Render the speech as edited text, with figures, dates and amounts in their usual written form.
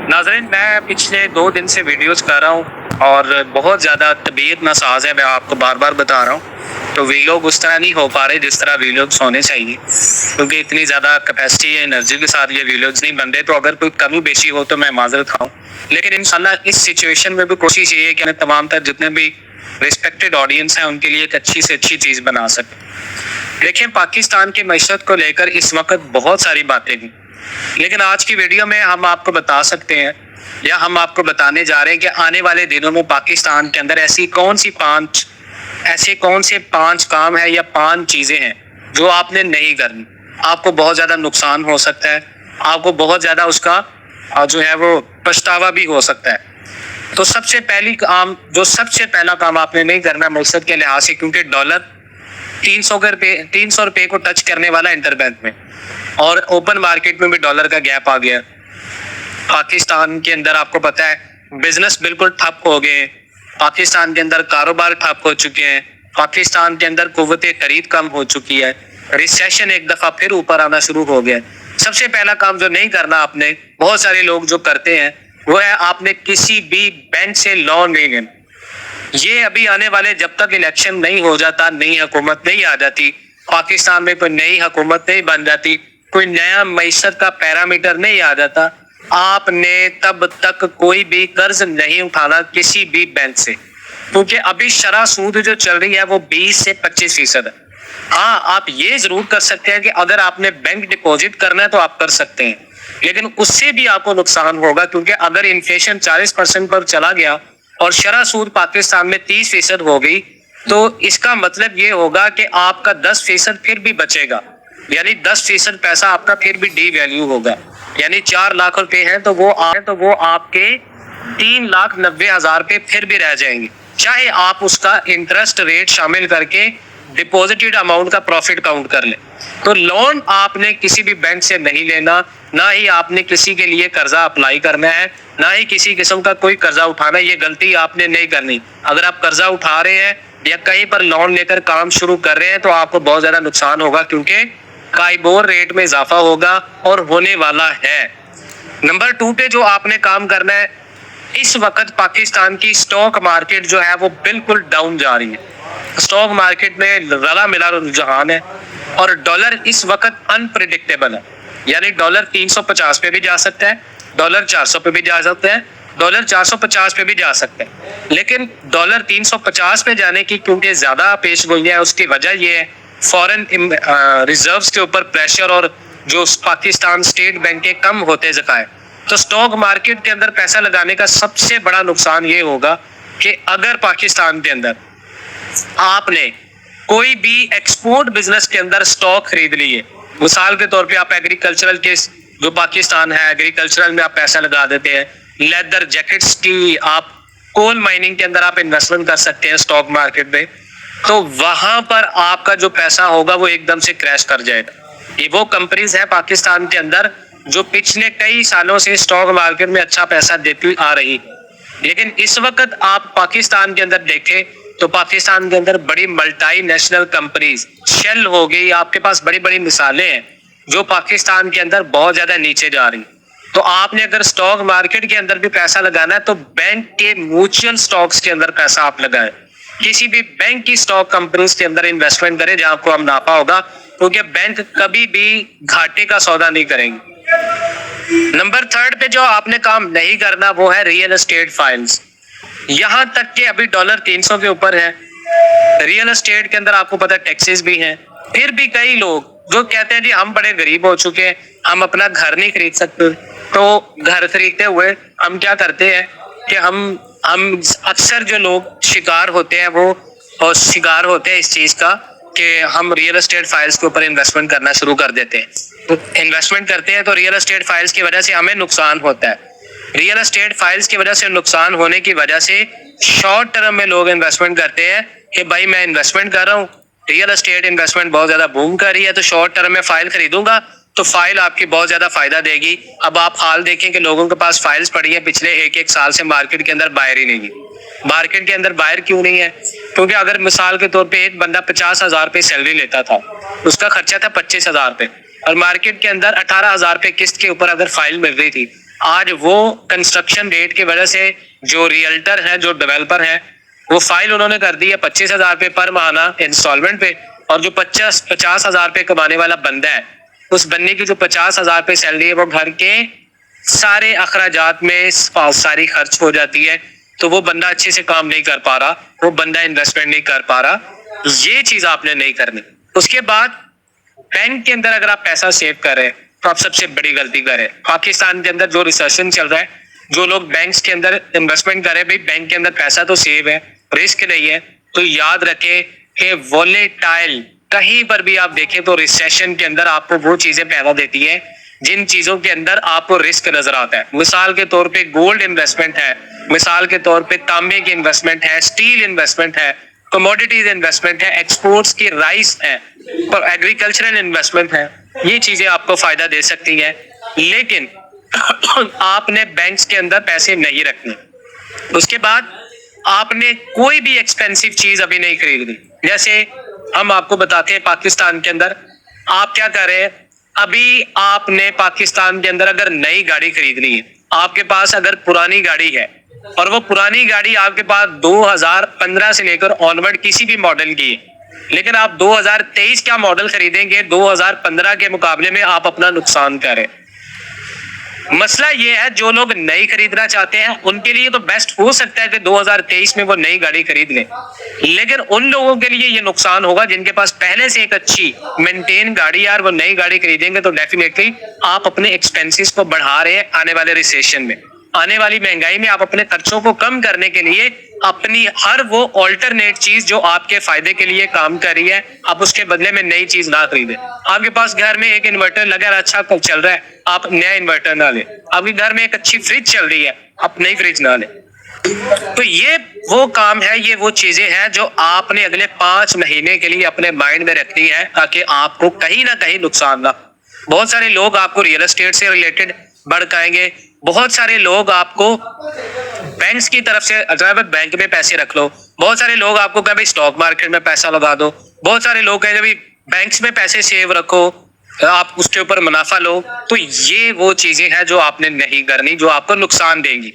ناظرین، میں پچھلے 2 دن سے ویڈیوز کر رہا ہوں اور بہت زیادہ طبیعت ناساز ہے، میں آپ کو بار بار بتا رہا ہوں۔ تو ویلوگ اس طرح نہیں ہو پا رہے جس طرح ویلوگس ہونے چاہیے، کیونکہ اتنی زیادہ کیپیسٹی ہے، انرجی کے ساتھ یہ ویلوگس نہیں بن رہے۔ تو اگر کوئی کمی بیشی ہو تو میں معذرت خواہ ہوں، لیکن انشاءاللہ اس سچویشن میں بھی کوشش یہ ہے کہ ہمیں تمام تر جتنے بھی ریسپیکٹڈ آڈینس ہیں ان کے لیے ایک اچھی سے اچھی چیز بنا سکیں۔ دیکھیں، پاکستان کی معیشت کو لے کر اس وقت بہت ساری باتیں ہیں، لیکن آج کی ویڈیو میں ہم آپ کو بتا سکتے ہیں یا ہم آپ کو بتانے جا رہے ہیں کہ آنے والے دنوں میں پاکستان کے اندر ایسی کون سے پانچ کام ہیں یا 5 چیزیں ہیں جو آپ نے نہیں کرنی۔ آپ کو بہت زیادہ نقصان ہو سکتا ہے، آپ کو بہت زیادہ اس کا جو ہے وہ پچھتاوا بھی ہو سکتا ہے۔ تو سب سے پہلا کام آپ نے نہیں کرنا معیشت کے لحاظ سے، کیونکہ ڈالر 300 روپے کو ٹچ کرنے والا انٹر بینک میں، اور اوپن مارکیٹ میں بھی ڈالر کا گیپ آ گیا۔ پاکستان کے اندر آپ کو پتا ہے بزنس بالکل ٹھپ ہو گئے، پاکستان کے اندر کاروبار ٹھپ ہو چکے ہیں، پاکستان کے اندر قوت خرید کم ہو چکی ہے، ریسیشن ایک دفعہ پھر اوپر آنا شروع ہو گیا۔ سب سے پہلا کام جو نہیں کرنا آپ نے، بہت سارے لوگ جو کرتے ہیں، وہ ہے آپ نے کسی بھی بینک سے لون نہیں لینا۔ یہ ابھی آنے والے جب تک الیکشن نہیں ہو جاتا، نئی حکومت نہیں آ جاتی، پاکستان میں کوئی نئی حکومت نہیں بن جاتی، کوئی نیا معیشت کا پیرامیٹر نہیں آ جاتا، آپ نے تب تک کوئی بھی قرض نہیں اٹھانا کسی بھی بینک سے، کیونکہ ابھی شرح سود جو چل رہی ہے وہ 20 سے 25% ہے۔ ہاں، آپ یہ ضرور کر سکتے ہیں کہ اگر آپ نے بینک ڈپوزٹ کرنا ہے تو آپ کر سکتے ہیں، لیکن اس سے بھی آپ کو نقصان ہوگا، کیونکہ اگر انفلیشن 40% پر چلا گیا اور شرح سود پاکستان میں 30% ہو گئی تو اس کا مطلب یہ ہوگا کہ آپ کا 10% پھر بھی بچے گا، یعنی 10% پیسہ آپ کا پھر بھی ڈی ویلیو ہوگا، یعنی 4 لاکھ روپے ہیں تو وہ آپ کے 3,90,000 پہ پھر بھی رہ جائیں گے، چاہے آپ اس کا انٹرسٹ ریٹ شامل کر کے ڈپوزٹڈ اماؤنٹ کا پروفٹ کاؤنٹ کر لیں۔ تو لون آپ نے کسی بھی بینک سے نہیں لینا، نہ ہی آپ نے کسی کے لیے قرضہ اپلائی کرنا ہے، نہ ہی کسی قسم کا کوئی قرضہ اٹھانا، یہ غلطی آپ نے نہیں کرنی۔ اگر آپ قرضہ اٹھا رہے ہیں یا کہیں پر لون لے کر کام شروع کر رہے ہیں تو آپ کو بہت زیادہ نقصان ہوگا، کیونکہ کائبور ریٹ میں اضافہ ہوگا اور ہونے والا ہے۔ نمبر 2 پہ جو آپ نے کام کرنا ہے، اس وقت پاکستان کی سٹاک مارکیٹ جو ہے وہ بالکل ڈاؤن جا رہی ہے، سٹاک مارکیٹ میں رلا ملا رجحان ہے، اور ڈالر اس وقت انپریڈکٹیبل ہے، یعنی ڈالر 350 پہ بھی جا سکتا ہے، ڈالر 400 پہ بھی جا سکتا ہے، ڈالر 450 پہ بھی جا سکتا ہے، لیکن ڈالر 350 پہ جانے کی کیونکہ زیادہ پیش گوئی ہے، اس کی وجہ یہ ہے فورن ریزروز کے اوپر پریشر اور جو پاکستان اسٹیٹ بینک کے کم ہوتے ذخائر۔ تو سٹاک مارکیٹ کے اندر پیسہ لگانے کا سب سے بڑا نقصان یہ ہوگا کہ اگر پاکستان کے اندر آپ نے کوئی بھی ایکسپورٹ بزنس کے اندر سٹاک خرید لیے، مثال کے طور پہ آپ ایگریکلچرل کے جو پاکستان ہے ایگریکلچرل میں آپ پیسہ لگا دیتے ہیں، لیدر جیکٹس کی، آپ کول مائننگ کے اندر آپ انویسٹمنٹ کر سکتے ہیں سٹاک مارکیٹ میں، تو وہاں پر آپ کا جو پیسہ ہوگا وہ ایک دم سے کریش کر جائے گا۔ یہ وہ کمپنیز ہیں پاکستان کے اندر جو پچھلے کئی سالوں سے سٹاک مارکیٹ میں اچھا پیسہ دیتی آ رہی، لیکن اس وقت آپ پاکستان کے اندر دیکھیں تو پاکستان کے اندر بڑی ملٹی نیشنل کمپنیز، شیل ہو گئی، آپ کے پاس بڑی بڑی مثالیں ہیں جو پاکستان کے اندر بہت زیادہ نیچے جا رہی۔ تو آپ نے اگر سٹاک مارکیٹ کے اندر بھی پیسہ لگانا ہے تو بینک کے میوچل سٹاکس کے اندر پیسہ آپ لگائیں، کسی بھی بینک کی سٹاک کمپنیز کے اندر انویسٹمنٹ کریں جہاں آپ کو ہم نافع ہوگا، کیونکہ بینک کبھی بھی گھاٹے کا سودا نہیں کریں گے۔ نمبر 3 پہ جو آپ نے کام نہیں کرنا وہ ہے ریئل اسٹیٹ فائلز۔ یہاں تک کہ ابھی ڈالر 300 کے اوپر ہے، ریئل اسٹیٹ کے اندر آپ کو پتا ٹیکسز بھی ہیں، پھر بھی کئی لوگ جو کہتے ہیں جی ہم بڑے غریب ہو چکے ہیں، ہم اپنا گھر نہیں خرید سکتے، تو گھر خریدتے ہوئے ہم کیا کرتے ہیں کہ ہم اکثر جو لوگ شکار ہوتے ہیں وہ شکار ہوتے ہیں اس چیز کا کہ ہم ریئل اسٹیٹ فائلز کے اوپر انویسٹمنٹ کرنا شروع کر دیتے ہیں۔ انویسٹمنٹ کرتے ہیں تو ریئل اسٹیٹ فائلز کی وجہ سے ہمیں نقصان ہوتا ہے، ریئل اسٹیٹ فائلز کی وجہ سے نقصان ہونے کی وجہ سے شارٹ ٹرم میں لوگ انویسٹمنٹ کرتے ہیں کہ بھائی میں انویسٹمنٹ کر رہا ہوں، ریئل اسٹیٹ انویسٹمنٹ بہت زیادہ بوم کر رہی ہے، تو شارٹ ٹرم میں فائل خریدوں گا تو فائل آپ کی بہت زیادہ فائدہ دے گی۔ اب آپ حال دیکھیں کہ لوگوں کے پاس فائلز پڑی ہیں پچھلے ایک سال سے، مارکیٹ کے اندر بائر ہی نہیں ہے۔ مارکیٹ کے اندر بائر کیوں نہیں ہے؟ کیونکہ اگر مثال کے طور پہ ایک بندہ 50,000 پہ سیلری لیتا تھا، اس کا خرچہ تھا 25,000 پہ، اور مارکیٹ کے اندر 18,000 پہ قسط کے اوپر اگر فائل مل رہی تھی، آج وہ کنسٹرکشن ریٹ کی وجہ سے جو ریئلٹر ہیں, جو ڈیولپر ہیں, وہ فائل انہوں نے کر دی ہے 25,000 روپے پر ماہانہ انسٹالمنٹ پہ, اور جو 50,000 روپے کمانے والا بندہ ہے, اس بندے کی جو 50,000 روپے سیلری ہے وہ گھر کے سارے اخراجات میں ساری خرچ ہو جاتی ہے. تو وہ بندہ اچھے سے کام نہیں کر پا رہا, وہ بندہ انویسٹمنٹ نہیں کر پا رہا. یہ چیز آپ نے نہیں کرنی. اس کے بعد بینک کے اندر اگر آپ پیسہ سیو کر رہے تو آپ سب سے بڑی غلطی کر رہے. پاکستان کے اندر جو ریسیشن چل رہا ہے, جو لوگ بینکس کے اندر انویسٹمنٹ کر رہے ہیں, بھائی بینک کے اندر پیسہ تو سیو ہے, رسک نہیں ہے, تو یاد رکھیں کہ وولیٹائل کہیں پر بھی آپ دیکھیں تو ریسیشن کے اندر آپ کو وہ چیزیں پیدا دیتی ہے جن چیزوں کے اندر آپ کو رسک نظر آتا ہے. مثال کے طور پہ گولڈ انویسٹمنٹ ہے, مثال کے طور پہ تانبے کی انویسٹمنٹ ہے, اسٹیل انویسٹمنٹ ہے, کموڈیٹیز انویسٹمنٹ ہے, ایکسپورٹس کی رائس ہے, اور ایگریکلچرل انویسٹمنٹ ہے. یہ چیزیں آپ کو فائدہ دے سکتی ہیں, لیکن آپ نے بینکس کے اندر پیسے نہیں رکھنے. اس کے بعد آپ نے کوئی بھی ایکسپینسو چیز ابھی نہیں خریدنی. جیسے ہم آپ کو بتاتے ہیں پاکستان کے اندر آپ کیا کر رہے ہیں. ابھی آپ نے پاکستان کے اندر اگر نئی گاڑی خریدنی ہے, آپ کے پاس اگر پرانی گاڑی ہے, اور وہ پرانی گاڑی آپ کے پاس 2015 سے لے کر آنورڈ کسی بھی ماڈل کی ہے, لیکن آپ 2023 کا ماڈل خریدیں گے 2015 کے مقابلے میں, آپ اپنا نقصان کریں. مسئلہ یہ ہے جو لوگ نئی خریدنا چاہتے ہیں ان کے لیے تو بیسٹ ہو سکتا ہے کہ 2023 میں وہ نئی گاڑی خرید لیں, لیکن ان لوگوں کے لیے یہ نقصان ہوگا جن کے پاس پہلے سے ایک اچھی مینٹین گاڑی ہے اور وہ نئی گاڑی خریدیں گے تو ڈیفینیٹلی آپ اپنے ایکسپینسز کو بڑھا رہے ہیں. آنے والے ریسیشن میں, آنے والی مہنگائی میں آپ اپنے خرچوں کو کم کرنے کے لیے اپنی ہر وہ آلٹرنیٹ چیز جو آپ کے فائدے کے لیے کام کر رہی ہے, آپ اس کے بدلے میں نئی چیز نہ خریدیں. آپ کے پاس گھر میں ایک انورٹر لگا ہے, اچھا چل رہا ہے, آپ نیا انورٹر نہ لیں. آپ کے گھر میں ایک اچھی فریج چل رہی ہے, آپ نئی فریج نہ لیں. تو یہ وہ کام ہے, یہ وہ چیزیں ہیں جو آپ نے اگلے 5 مہینے کے لیے اپنے مائنڈ میں رکھنی ہے تاکہ آپ کو کہیں نہ کہیں نقصان نہ. بہت سارے لوگ آپ کو ریئل اسٹیٹ سے ریلیٹڈ بڑکائیں گے, بہت سارے لوگ آپ کو بینکس کی طرف سے بینک میں پیسے رکھ لو, بہت سارے لوگ آپ کو کہیں بھائی اسٹاک مارکیٹ میں پیسہ لگا دو, بہت سارے لوگ کہیں بھائی بینکس میں پیسے سیو رکھو, آپ اس کے اوپر منافع لو. تو یہ وہ چیزیں ہیں جو آپ نے نہیں کرنی, جو آپ کو نقصان دیں گی.